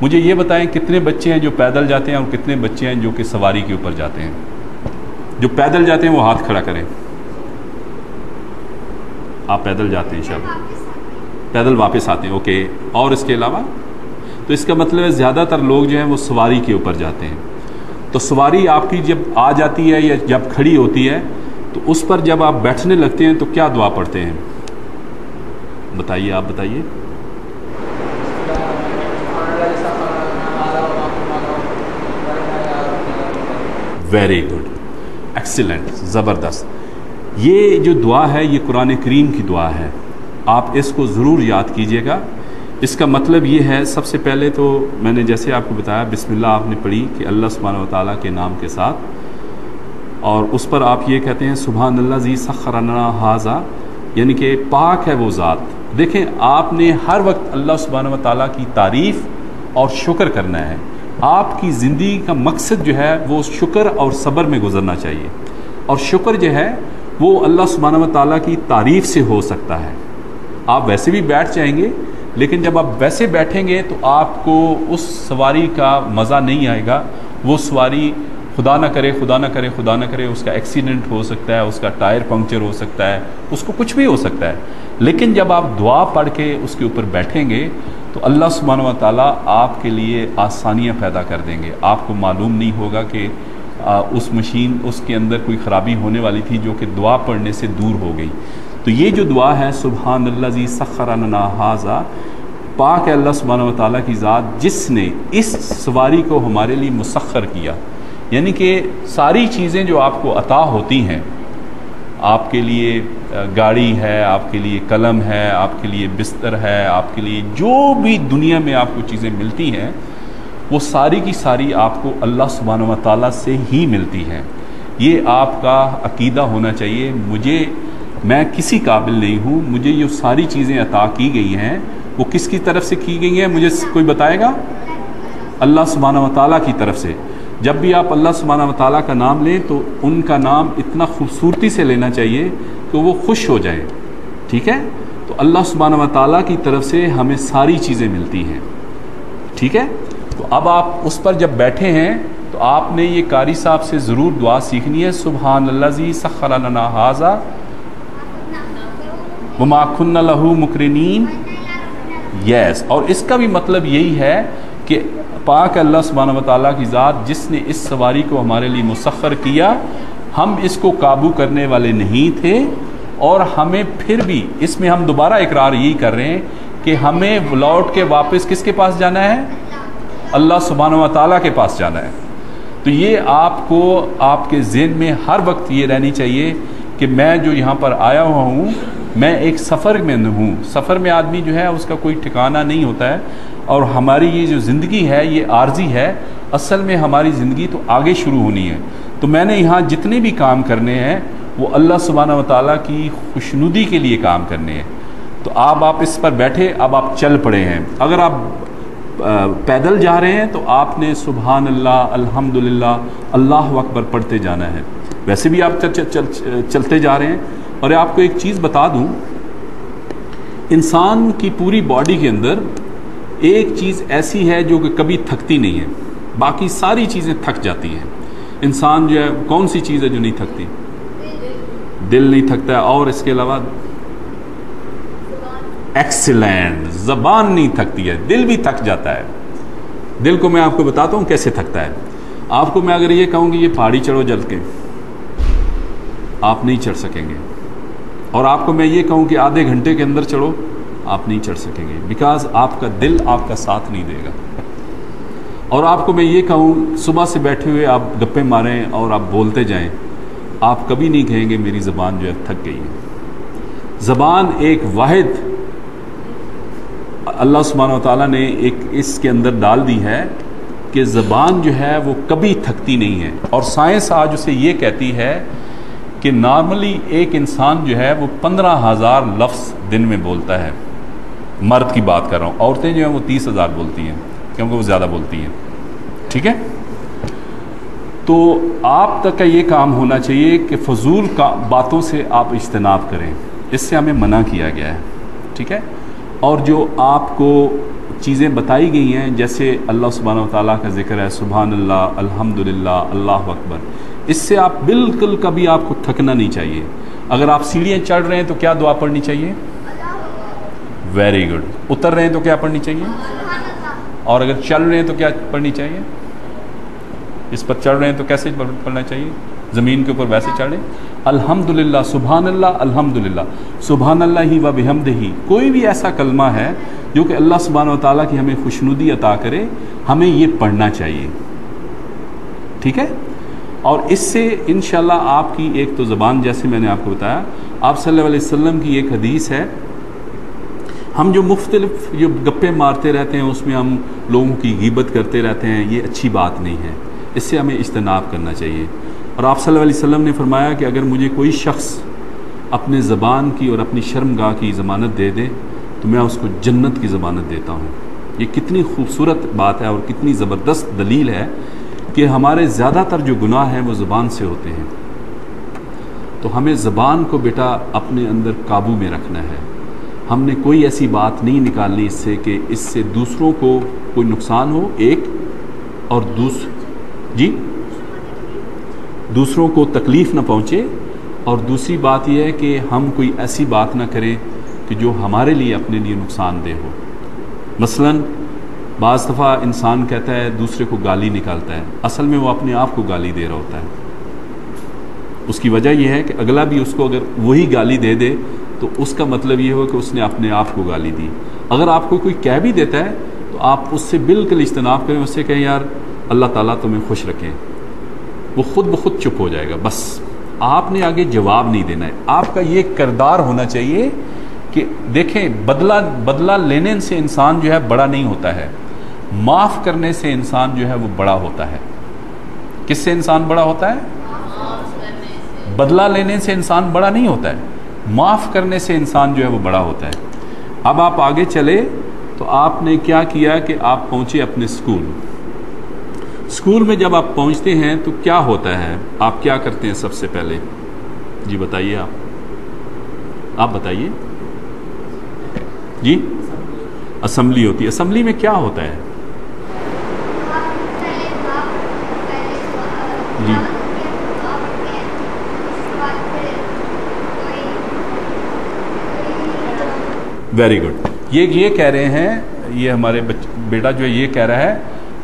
مجھے یہ بتائیں کتنے بچے ہیں جو پیدل جاتے ہیں اور کتنے بچے ہیں جو کہ سواری کے اوپر جاتے ہیں؟ جو پیدل جاتے ہیں وہ ہاتھ کھڑا کریں. آپ پیدل جاتے ہیں شاید پیدل واپس آتے ہیں. اوکے. اور اس کے علاوہ تو اس کا مطلب ہے زیادہ تر لوگ جو ہیں وہ سواری کے اوپر جاتے ہیں. تو سواری آپ کی جب آ جاتی ہے یا جب کھڑی ہوتی ہے تو اس پر جب آپ بیٹھنے لگتے ہیں تو کیا دعا پڑھتے ہیں؟ بتائیے، آپ بتائیے. ویری گڈ، ایکسیلنٹ، زبردست. یہ جو دعا ہے یہ قرآن کریم کی دعا ہے، آپ اس کو ضرور یاد کیجئے گا. اس کا مطلب یہ ہے، سب سے پہلے تو میں نے جیسے آپ کو بتایا بسم اللہ آپ نے پڑھی کہ اللہ سبحانہ و تعالیٰ کے نام کے ساتھ، اور اس پر آپ یہ کہتے ہیں سبحان اللہ ذی سخر لنا ھذا، یعنی کہ پاک ہے وہ ذات. دیکھیں آپ نے ہر وقت اللہ سبحانہ و تعالیٰ کی تعریف اور شکر کرنا ہے. آپ کی زندگی کا مقصد جو ہے وہ شکر اور صبر میں گزرنا چاہیے، اور شکر جو ہے وہ اللہ سبحانہ و تعالیٰ کی تعریف سے ہو سکتا ہے. آپ ویسے بھی بیٹھ جائیں گے لیکن جب آپ ویسے بیٹھیں گے تو آپ کو اس سواری کا مزہ نہیں آئے گا. وہ سواری خدا نہ کرے خدا نہ کرے خدا نہ کرے اس کا ایکسیڈنٹ ہو سکتا ہے، اس کا ٹائر پنکچر ہو سکتا ہے، اس کو کچھ بھی ہو سکتا ہے. لیکن جب آپ دعا پڑھ کے اس کے اوپر بیٹھیں گے تو اللہ سبحانہ و تعالیٰ آپ کے لیے آسانیاں پیدا کر دیں گے. آپ کو معلوم نہیں ہوگا کہ اس مشین اس کے اندر کوئی خرابی ہونے والی تھی جو کہ دعا پڑھنے سے دور ہو گئی. تو یہ جو دعا ہے سبحان اللہ ذی سخر لنا ھذا، پاک ہے اللہ سبحانہ و تعالیٰ کی ذات جس نے اس سواری کو ہمارے لیے مسخر کیا. یعنی کہ ساری چیزیں جو آپ کو عطا ہوتی ہیں، آپ کے لیے گاڑی ہے، آپ کے لیے قلم ہے، آپ کے لیے بستر ہے، آپ کے لیے جو بھی دنیا میں آپ کو چیزیں ملتی ہیں وہ ساری کی ساری آپ کو اللہ سبحانہ و تعالیٰ سے ہی ملتی ہیں. یہ آپ کا عقیدہ ہونا چاہیے. میں کسی قابل نہیں ہوں، مجھے یہ ساری چیزیں عطا کی گئی ہیں وہ کس کی طرف سے کی گئی ہیں؟ مجھے کوئی بتائے گا؟ اللہ سبحانہ و تعالیٰ کی طرف سے. جب بھی آپ اللہ سبحانہ و تعالیٰ کا نام لیں تو ان کا نام اتنا خوبصورتی سے لینا چاہیے کہ وہ خوش ہو جائیں. ٹھیک ہے؟ تو اللہ سبحانہ و تعالیٰ کی طرف سے ہمیں ساری چیزیں ملتی ہیں. ٹھیک ہے؟ تو اب آپ اس پر جب بیٹھے ہیں تو آپ نے یہ قاری صاحب سے ضرور دعا سیکھنی ہے سبحان اللہ ذی سخر لنا ھذا وما كنا له مقرنین. یس. اور اس کا بھی مطلب یہی ہے کہ پاک اللہ سبحانہ و تعالیٰ کی ذات جس نے اس سواری کو ہمارے لیے مسخر کیا، ہم اس کو قابو کرنے والے نہیں تھے، اور ہمیں پھر بھی اس میں ہم دوبارہ اقرار یہی کر رہے ہیں کہ ہمیں لوٹ کے واپس کس کے پاس جانا ہے؟ اللہ سبحانہ و تعالیٰ کے پاس جانا ہے. تو یہ آپ کو آپ کے ذہن میں ہر وقت یہ رہنی چاہیے کہ میں جو یہاں پر آیا ہوا ہوں میں ایک سفر میں ہوں. سفر میں آدمی جو ہے اس کا کوئی ٹھکانہ نہیں ہوتا ہے، اور ہماری یہ جو زندگی ہے یہ عارضی ہے. اصل میں ہماری زندگی تو آگے شروع ہونی ہے. تو میں نے یہاں جتنے بھی کام کرنے ہیں وہ اللہ سبحانہ و تعالیٰ کی خوشنودی کے لیے کام کرنے ہیں. تو آپ اس پر بیٹھے، اب آپ چل پڑے ہیں. اگر آپ پیدل جا رہے ہیں تو آپ نے سبحان اللہ الحمدللہ اللہ اکبر پڑھتے جانا ہے. ویسے بھی آپ چلتے جا رہے ہیں. اور آپ کو ایک چیز بتا دوں، انسان کی پوری باڈی کے اندر ایک چیز ایسی ہے جو کہ کبھی تھکتی نہیں ہے، باقی ساری چیزیں تھک جاتی ہیں. انسان جو ہے کون سی چیز ہے جو نہیں تھکتی؟ دل نہیں تھکتا ہے. اور اس کے علاوہ ایکسیلنٹ، زبان نہیں تھکتی ہے، دل بھی تھک جاتا ہے. دل کو میں آپ کو بتاتا ہوں کیسے تھکتا ہے. آپ کو میں اگر یہ کہوں کہ یہ پہاڑی چڑھو جل کے، آپ نہیں چڑھ سکیں گے. اور آپ کو میں یہ کہوں کہ آدھے گھنٹے کے اندر چڑھو، آپ نہیں چڑھ سکیں گے، بیکاز آپ کا دل آپ کا ساتھ نہیں دے گا. اور آپ کو میں یہ کہوں صبح سے بیٹھے ہوئے آپ گپے ماریں اور آپ بولتے جائیں، آپ کبھی نہیں کہیں گے میری زبان جو ہے تھک گئی ہے. زبان ایک واحد اللہ سبحانہ و تعالیٰ نے ایک اس کے اندر ڈال دی ہے کہ زبان جو ہے وہ کبھی تھکتی نہیں ہے. اور سائنس آج اسے یہ کہتی ہے کہ نارملی ایک انسان جو ہے وہ 15,000 لفظ دن میں بولتا ہے. مرد کی بات کر رہا ہوں، عورتیں جو ہیں وہ 30,000 بولتی ہیں کیونکہ وہ زیادہ بولتی ہیں. ٹھیک ہے؟ تو آپ تک کا یہ کام ہونا چاہیے کہ فضول باتوں سے آپ اجتناب کریں. اس سے ہمیں منع کیا گیا ہے. ٹھیک ہے؟ اور جو آپ کو چیزیں بتائی گئی ہیں، جیسے اللہ سبحانہ و تعالیٰ کا ذکر ہے، سبحان اللہ، الحمدللہ، اللہ اکبر، اس سے آپ بالکل کبھی آپ کو تھکنا نہیں چاہیے۔ اگر آپ سیڑھیاں چڑھ رہے ہیں تو کیا دعا پڑھنی چاہیے؟ Very good. اتر رہے ہیں تو کیا پڑھنی چاہیے؟ اور اگر چل رہے ہیں تو کیا پڑھنی چاہیے؟ اس پر چڑھ رہے ہیں تو کیسے پڑھنا چاہیے؟ زمین کے اوپر ویسے چڑھیں، الحمدللہ، سبحان اللہ، الحمدللہ، سبحان اللہ ہی و بحمدہ ہی۔ کوئی بھی ایسا کلمہ ہے جو کہ اللہ سبحانہ و تعالیٰ کی ہمیں خوشنودی عطا کرے، ہمیں یہ پڑھنا چاہیے، ٹھیک ہے؟ اور اس سے انشاءاللہ آپ کی ایک تو زبان، جیسے میں نے آپ کو بتایا، آپ صلی اللہ علیہ وسلم کی ایک حدیث ہے، ہم جو مختلف جو گپے مارتے رہتے ہیں، اس میں ہم لوگوں کی غیبت کرتے رہتے ہیں، یہ اچھی بات نہیں ہے، اس سے ہمیں اجتناب کرنا چاہیے۔ اور آپ صلی اللہ علیہ وسلم نے فرمایا کہ اگر مجھے کوئی شخص اپنے زبان کی اور اپنی شرمگاہ کی ضمانت دے دے تو میں اس کو جنت کی ضمانت دیتا ہوں۔ یہ کتنی خوبصورت بات ہے اور کتنی زبردست دلیل ہے کہ ہمارے زیادہ تر جو گناہ ہیں وہ زبان سے ہوتے ہیں، تو ہمیں زبان کو بیٹا اپنے اندر قابو میں رکھنا ہے۔ ہم نے کوئی ایسی بات نہیں نکالنی اس سے کہ اس سے دوسروں کو کوئی نقصان ہو، ایک، اور دوسروں کو تکلیف نہ پہنچے، اور دوسری بات یہ ہے کہ ہم کوئی ایسی بات نہ کریں کہ جو ہمارے لیے اپنے لیے نقصان دہ ہو۔ مثلا بعض دفعہ انسان کہتا ہے دوسرے کو گالی نکالتا ہے، اصل میں وہ اپنے آپ کو گالی دے رہا ہوتا ہے۔ اس کی وجہ یہ ہے کہ اگلا بھی اس کو اگر وہی گالی دے دے تو اس کا مطلب یہ ہو کہ اس نے اپنے آپ کو گالی دی۔ اگر آپ کو کوئی کہہ بھی دیتا ہے تو آپ اس سے بالکل اجتناب کریں، اس سے کہیں یار اللہ تعالیٰ تمہیں خوش رکھے، وہ خود بخود چپ ہو جائے گا۔ بس آپ نے آگے جواب نہیں دینا ہے، آپ کا یہ کردار ہونا چاہیے کہ دیکھیں بدلہ لینے سے انسان جو ہے بڑا نہیں ہوتا ہے، معاف کرنے سے انسان جو ہے وہ بڑا ہوتا ہے۔ کس سے انسان بڑا ہوتا ہے؟ بدلہ لینے سے انسان بڑا نہیں ہوتا ہے، معاف کرنے سے انسان جو ہے وہ بڑا ہوتا ہے۔ اب آپ آگے چلے تو آپ نے کیا کیا کہ آپ پہنچے اپنے اسکول میں جب آپ پہنچتے ہیں تو کیا ہوتا ہے؟ آپ کیا کرتے ہیں سب سے پہلے؟ جی بتائیے، آپ بتائیے جی۔ اسمبلی ہوتی ہے، اسمبلی میں کیا ہوتا ہے؟ جی ویری گڈ۔ یہ کہہ رہے ہیں، یہ ہمارے بیٹا جو ہے یہ کہہ رہا ہے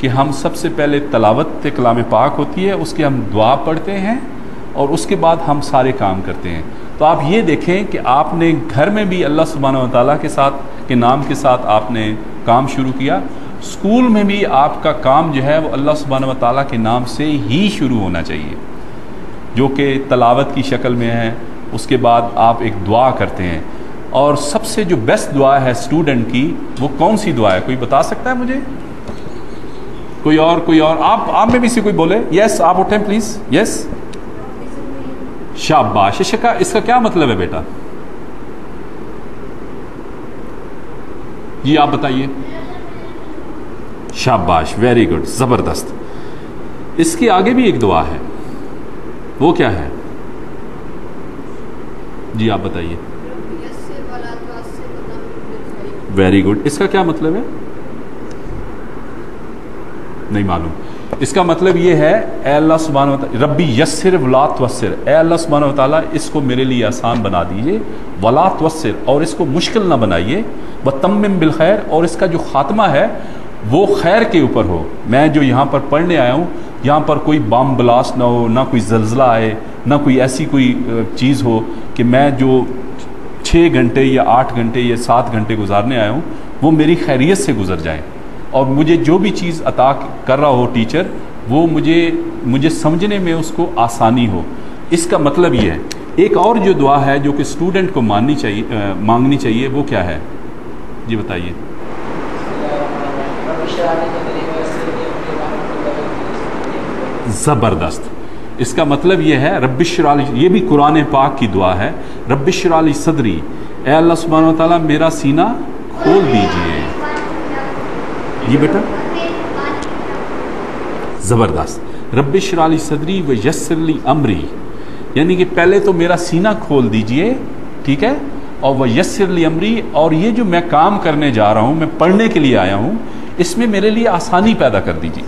کہ ہم سب سے پہلے تلاوت کلام پاک ہوتی ہے، اس کی ہم دعا پڑھتے ہیں اور اس کے بعد ہم سارے کام کرتے ہیں۔ تو آپ یہ دیکھیں کہ آپ نے گھر میں بھی اللہ سبحانہ و تعالیٰ کے نام کے ساتھ آپ نے کام شروع کیا، اسکول میں بھی آپ کا کام جو ہے وہ اللہ سبحانہ و تعالیٰ کے نام سے ہی شروع ہونا چاہیے، جو کہ تلاوت کی شکل میں ہے۔ اس کے بعد آپ ایک دعا کرتے ہیں، اور سب سے جو بیسٹ دعا ہے اسٹوڈنٹ کی وہ کون سی دعا ہے؟ کوئی بتا سکتا ہے مجھے؟ کوئی اور آپ میں بھی سے کوئی بولے؟ یس، آپ اٹھیں پلیز۔ یس، شاباش۔ اس کا کیا مطلب ہے بیٹا؟ جی آپ بتائیے۔ شاباش، ویری گڈ، زبردست۔ اس کے آگے بھی ایک دعا ہے، وہ کیا ہے؟ جی آپ بتائیے۔ Very good. اس کا کیا مطلب ہے؟ نہیں معلوم۔ اس کا مطلب یہ ہے، اے اللہ سبحانہ وتعالی ربی یسر ولا توسر، اے اللہ سبحانہ وتعالی اس کو میرے لیے آسان بنا دیجئے، ولا توسر، اور اس کو مشکل نہ بنائیے، وتمم بالخیر، اور اس کا جو خاتمہ ہے وہ خیر کے اوپر ہو۔ میں جو یہاں پر پڑھنے آیا ہوں، یہاں پر کوئی بام بلاسٹ نہ ہو، نہ کوئی زلزلہ آئے، نہ کوئی ایسی کوئی چیز ہو کہ میں جو 6 گھنٹے یا 8 گھنٹے یا 7 گھنٹے گزارنے آیا ہوں وہ میری خیریت سے گزر جائیں، اور مجھے جو بھی چیز عطا کر رہا ہو ٹیچر، وہ مجھے سمجھنے میں اس کو آسانی ہو۔ اس کا مطلب یہ ہے۔ ایک اور جو دعا ہے جو کہ اسٹوڈنٹ کو مانگنی چاہیے، وہ کیا ہے؟ جی بتائیے۔ زبردست۔ اس کا مطلب یہ ہے رب اشرح لی، یہ بھی قرآن پاک کی دعا ہے، رب اشرح لی صدری، اے اللہ سبحانہ و تعالیٰ میرا سینہ کھول دیجئے۔ جی بیٹا، زبردست۔ رب اشرح لی صدری ویسر لی امری، یعنی کہ پہلے تو میرا سینہ کھول دیجئے، ٹھیک ہے، اور وہ یسر لی امری، اور یہ جو میں کام کرنے جا رہا ہوں، میں پڑھنے کے لیے آیا ہوں، اس میں میرے لیے آسانی پیدا کر دیجیے۔